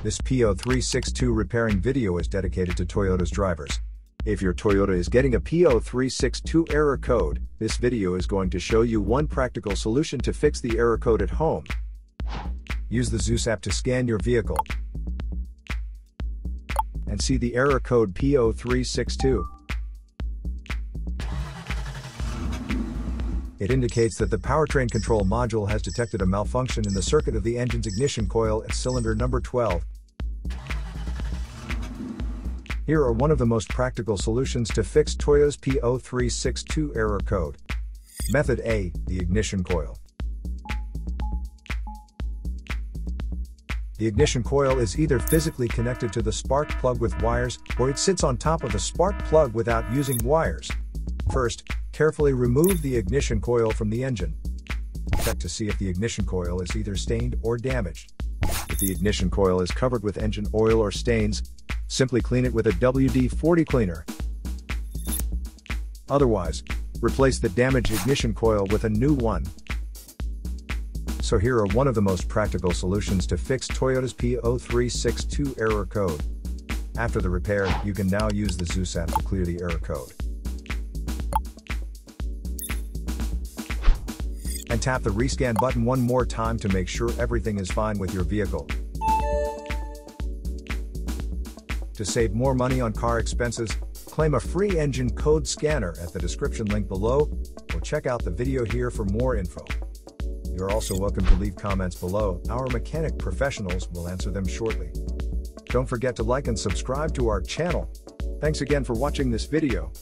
This P0362 repairing video is dedicated to Toyota's drivers. If your Toyota is getting a P0362 error code, this video is going to show you one practical solution to fix the error code at home. Use the Zeus app to scan your vehicle and see the error code P0362. It indicates that the Powertrain Control Module has detected a malfunction in the circuit of the engine's ignition coil at cylinder number 12. Here are one of the most practical solutions to fix Toyota's P0362 error code. Method A, the ignition coil. The ignition coil is either physically connected to the spark plug with wires, or it sits on top of the spark plug without using wires. First, carefully remove the ignition coil from the engine. Check to see if the ignition coil is either stained or damaged. If the ignition coil is covered with engine oil or stains, simply clean it with a WD-40 cleaner. Otherwise, replace the damaged ignition coil with a new one. So here are one of the most practical solutions to fix Toyota's P0362 error code. After the repair, you can now use the Zeus app to clear the error code. And tap the rescan button one more time to make sure everything is fine with your vehicle. To save more money on car expenses, claim a free engine code scanner at the description link below, or check out the video here for more info. You're also welcome to leave comments below. Our mechanic professionals will answer them shortly. Don't forget to like and subscribe to our channel. Thanks again for watching this video.